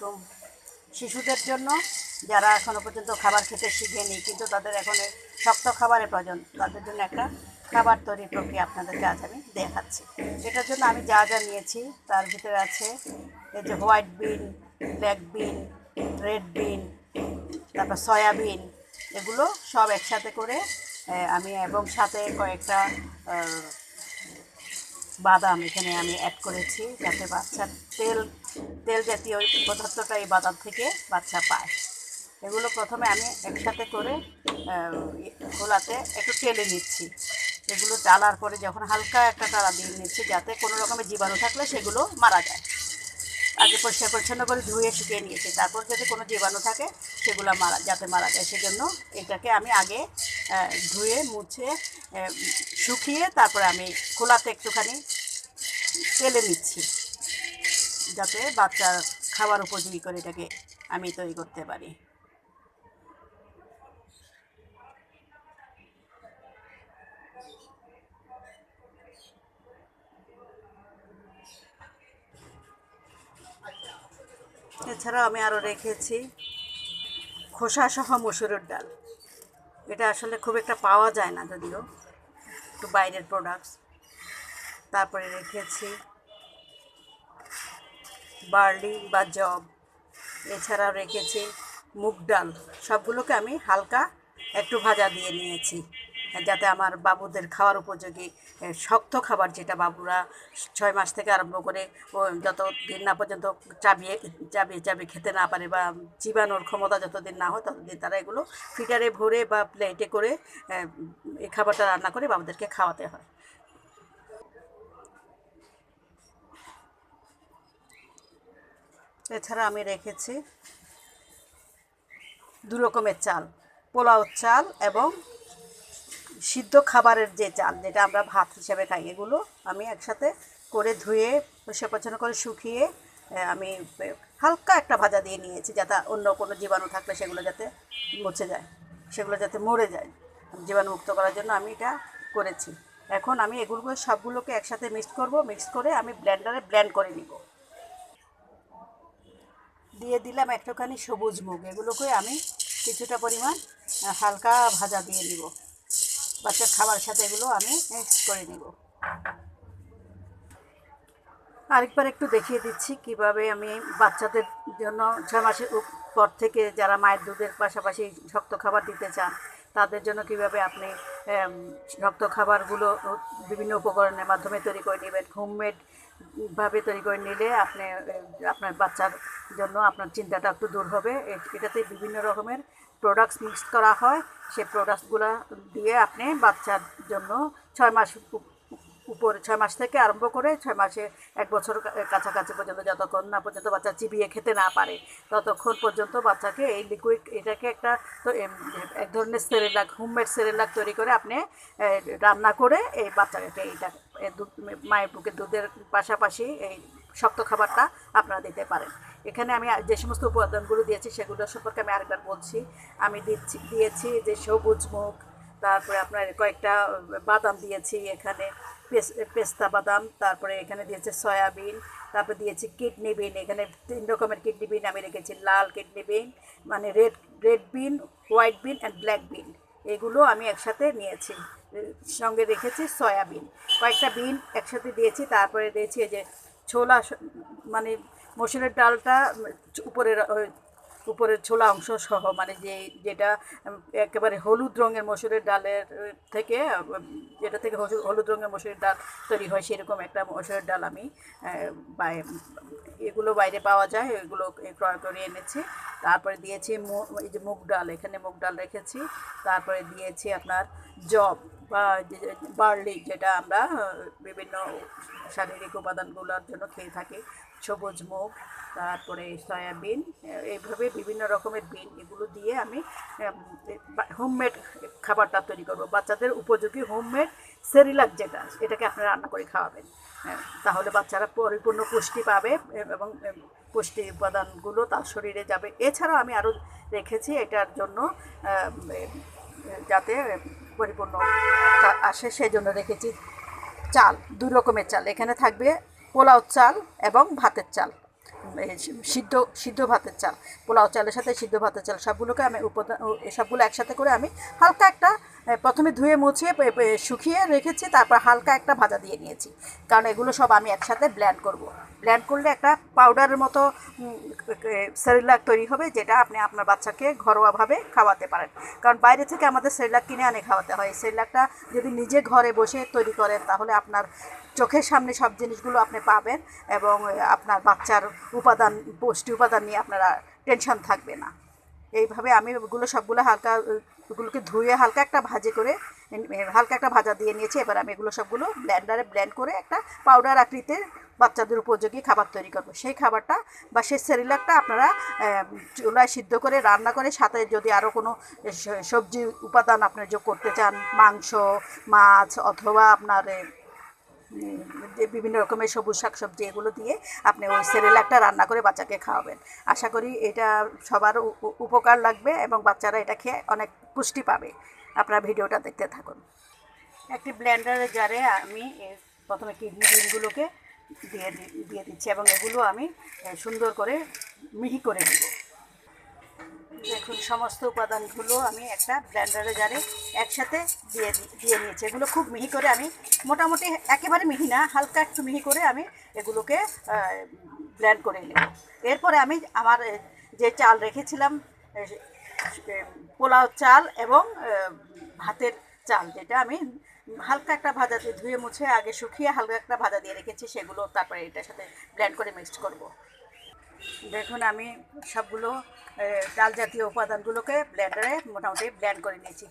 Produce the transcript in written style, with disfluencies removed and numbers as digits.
তো শিশুদের জন্য যারা এখনও পর্যন্ত খাবার খেতে শিখেনি কিন্তু তাদের এখন শক্ত খাবারের প্রয়োজন, তাদের জন্য একটা খাবার তৈরির প্রক্রিয়া আপনাদেরকে আজ আমি দেখাচ্ছি। এটার জন্য আমি যা যা নিয়েছি তার ভিতরে আছে এই যে হোয়াইট বিন, ব্ল্যাক বিন, রেড বিন, তারপর সয়াবিন, এগুলো সব একসাথে করে আমি এবং সাথে কয়েকটা বাদাম এখানে আমি অ্যাড করেছি যাতে বাচ্চার তেল জাতীয় পদার্থটা এই বাদাম থেকে বাচ্চা পায়। এগুলো প্রথমে আমি একসাথে করে খোলাতে একটু টেলে নিচ্ছি। এগুলো টালার পরে যখন হালকা একটা টালা দিয়ে নিচ্ছি যাতে কোনো রকমের জীবাণু থাকলে সেগুলো মারা যায়। আগে পরিষ্কার পরিচ্ছন্ন করে ধুয়ে শুকিয়ে নিয়েছি, তারপর যদি কোনো জীবাণু থাকে সেগুলো যাতে মারা যায় সেজন্য এটাকে আমি আগে ধুয়ে মুছে শুকিয়ে তারপরে আমি খোলাতে একটুখানি তেলে নিচ্ছি যাতে বাচ্চার খাবার উপযোগী করে এটাকে আমি তৈরি করতে পারি। এছাড়াও আমি আরও রেখেছি খোসাসহ মসুরের ডাল। এটা আসলে খুব একটা পাওয়া যায় না, যদিও একটু বাইরের প্রোডাক্টস। তারপরে রেখেছি বার্লি বা জব, এছাড়াও রেখেছি মুগ ডাল। সবগুলোকে আমি হালকা একটু ভাজা দিয়ে নিয়েছি যাতে আমার বাবুদের খাওয়ার উপযোগী শক্ত খাবার, যেটা বাবুরা 6 মাস থেকে আরম্ভ করে যত দিন না পর্যন্ত চাবিয়ে চাবিয়ে চাবিয়ে খেতে না পারে বা চিবানোর ক্ষমতা যতদিন না হয় ততদিন তারা এগুলো ফিটারে ভরে বা প্লেটে করে এই খাবারটা রান্না করে বাবুদেরকে খাওয়াতে হয়। এছাড়া আমি রেখেছি 2 রকমের চাল, পোলাও চাল এবং সিদ্ধ খাবারের যে চাল যেটা আমরা ভাত হিসেবে খাই, এগুলো আমি একসাথে করে ধুয়ে পরিষ্কার পরিচ্ছন্ন করে শুকিয়ে আমি হালকা একটা ভাজা দিয়ে নিয়েছি যাতে অন্য কোনো জীবাণু থাকলে সেগুলো যাতে মুছে যায়, সেগুলো যাতে মরে যায়। জীবাণুমুক্ত করার জন্য আমি এটা করেছি। এখন আমি এগুলো সবগুলোকে একসাথে মিক্স করব, মিক্স করে আমি ব্লেন্ডারে ব্লেন্ড করে নিব। দিয়ে দিলাম একটুখানি সবুজ মুগ, এগুলোকে আমি কিছুটা পরিমাণ হালকা ভাজা দিয়ে নিব। বাচ্চার খাবারের সাথে এগুলো আমি মিক্স করে নিব। আরেকবার একটু দেখিয়ে দিচ্ছি কিভাবে আমি বাচ্চাদের জন্য 6 মাসের পর থেকে যারা মায়ের দুধের পাশাপাশি শক্ত খাবার দিতে চান তাদের জন্য কিভাবে আপনি শক্ত খাবারগুলো বিভিন্ন উপকরণের মাধ্যমে তৈরি করে নেবেন। হোমমেড ভাবে তৈরি করে নিলে আপনি আপনার বাচ্চার জন্য আপনার চিন্তাটা একটু দূর হবে। এটাতে বিভিন্ন রকমের প্রোডাক্টস মিক্স করা হয়, সেই প্রোডাক্টসগুলো দিয়ে আপনি বাচ্চার জন্য 6 মাস উপরে 6 মাস থেকে আরম্ভ করে 6 মাসে 1 বছর কাছাকাছি পর্যন্ত, যতক্ষণ না পর্যন্ত বাচ্চা চিবিয়ে খেতে না পারে ততক্ষণ পর্যন্ত বাচ্চাকে এই লিকুইড এটাকে একটা তো এক ধরনের সেরেলাক, হোমমেড সেরেলাক তৈরি করে আপনি রান্না করে এই বাচ্চাকে এইটা মায়ের বুকের দুধের পাশাপাশি এই শক্ত খাবারটা আপনারা দিতে পারেন। এখানে আমি যে সমস্ত উপাদানগুলো দিয়েছি সেগুলো সম্পর্কে আমি আরেকবার বলছি। আমি দিয়েছি যে সবুজ মুগ, তারপরে আপনার কয়েকটা বাদাম দিয়েছি এখানে, পেস্তা বাদাম, তারপরে এখানে দিয়েছে সয়াবিন, তারপরে দিয়েছি কিডনি বিন। এখানে 3 রকমের কিডনি বিন আমি রেখেছি। লাল কিডনি বিন মানে red bean, white bean and black bean, এগুলো আমি একসাথে নিয়েছি। সঙ্গে রেখেছি সয়াবিন, কয়েকটা বিন একসাথে দিয়েছি। তারপরে দিয়েছি এই যে ছোলা, মানে মসুরের ডালটা উপরের উপরের ছোলা অংশ সহ, মানে যেটা একেবারে হলুদ রঙের মসুরের ডালের থেকে, যেটা থেকে হলুদ রঙের মসুরের ডাল তৈরি হয় সেরকম একটা মসুরের ডাল আমি এগুলো বাইরে পাওয়া যায়, এগুলো ক্রয় করে এনেছি। তারপরে দিয়েছি এই যে মুগ ডাল, এখানে মুগ ডাল রেখেছি। তারপরে দিয়েছি আপনার জব বা বার্লি, যেটা আমরা বিভিন্ন শারীরিক উপাদানগুলোর জন্য খেয়ে থাকি, সবুজ মুগ, তারপরে সয়াবিন, এইভাবে বিভিন্ন রকমের বিন, এগুলো দিয়ে আমি হোমমেড খাবারটা তৈরি করব। বাচ্চাদের উপযোগী হোমমেড সেরিলাক যেটা, এটাকে আপনারা রান্না করে খাওয়াবেন। তাহলে বাচ্চারা পরিপূর্ণ পুষ্টি পাবে এবং পুষ্টি উপাদানগুলো তার শরীরে যাবে। এছাড়াও আমি আরও রেখেছি এটার জন্য যাতে পরিপূর্ণ আসে সেই জন্য রেখেছি চাল, 2 রকমের চাল। এখানে থাকবে পোলাও চাল এবং ভাতের চাল। সিদ্ধ সিদ্ধ ভাতের চাল, পোলাও চালের সাথে সিদ্ধ ভাতের চাল সবগুলোকে আমি সবগুলো একসাথে করে আমি হালকা একটা প্রথমে ধুয়ে মুছিয়ে শুকিয়ে রেখেছি, তারপর হালকা একটা ভাজা দিয়ে নিয়েছি। কারণ এগুলো সব আমি একসাথে ব্লেন্ড করব। ব্লেন্ড করলে একটা পাউডারের মতো সেরেলাক তৈরি হবে, যেটা আপনি আপনার বাচ্চাকে ঘরোয়াভাবে খাওয়াতে পারেন। কারণ বাইরে থেকে আমাদের সেরেলাক কিনে আনে খাওয়াতে হয়। সেরেলাকটা যদি নিজে ঘরে বসে তৈরি করেন তাহলে আপনার চোখের সামনে সব জিনিসগুলো আপনি পাবেন, এবং আপনার বাচ্চার পুষ্টি উপাদান নিয়ে আপনারা টেনশন থাকবে না। এইভাবে আমি ওগুলো সবগুলো ওগুলোকে ধুয়ে হালকা একটা হালকা একটা ভাজা দিয়ে নিয়েছি। এবার আমি এগুলো সবগুলো ব্লেন্ডারে ব্লেন্ড করে একটা পাউডার আকৃতির বাচ্চাদের উপযোগী খাবার তৈরি করবো। সেই খাবারটা বা সেই সেরিলাকটা আপনারা চুলায় সিদ্ধ করে রান্না করে, সাথে যদি আরও কোনো সবজি উপাদান আপনারা যোগ করতে চান, মাংস, মাছ, অথবা আপনার যে বিভিন্ন রকমের সবুজ শাকসবজি, এগুলো দিয়ে আপনি ওই সেরেলাকটা রান্না করে বাচ্চাকে খাওয়াবেন। আশা করি এটা সবার উপকার লাগবে এবং বাচ্চারা এটা খেয়ে অনেক পুষ্টি পাবে। আপনারা ভিডিওটা দেখতে থাকুন। একটি ব্লেন্ডারের জারে আমি প্রথমে কিডনি বিনগুলোকে দিয়ে দিচ্ছি এবং এগুলো আমি সুন্দর করে মিহি করে দেব। দেখুন, সমস্ত উপাদানগুলো আমি একটা ব্লেন্ডারে জারে একসাথে দিয়ে নিয়েছি। এগুলো খুব মিহি করে আমি, মোটামুটি একেবারে মিহি না, হালকা একটু মিহি করে আমি এগুলোকে ব্লেন্ড করে নেব। এরপরে আমি আমার যে চাল রেখেছিলাম, পোলাও চাল এবং ভাতের চাল, যেটা আমি হালকা একটা ভাজা দিয়ে ধুয়ে মুছে আগে শুকিয়ে হালকা একটা ভাজা দিয়ে রেখেছি, সেগুলো তারপরে এটার সাথে ব্লেন্ড করে মিক্সড করব। দেখুন, আমি সবগুলো ডাল জাতীয় উপাদানগুলোকে ব্লেন্ডারে মোটামুটি ব্লেন্ড করে নিয়েছি।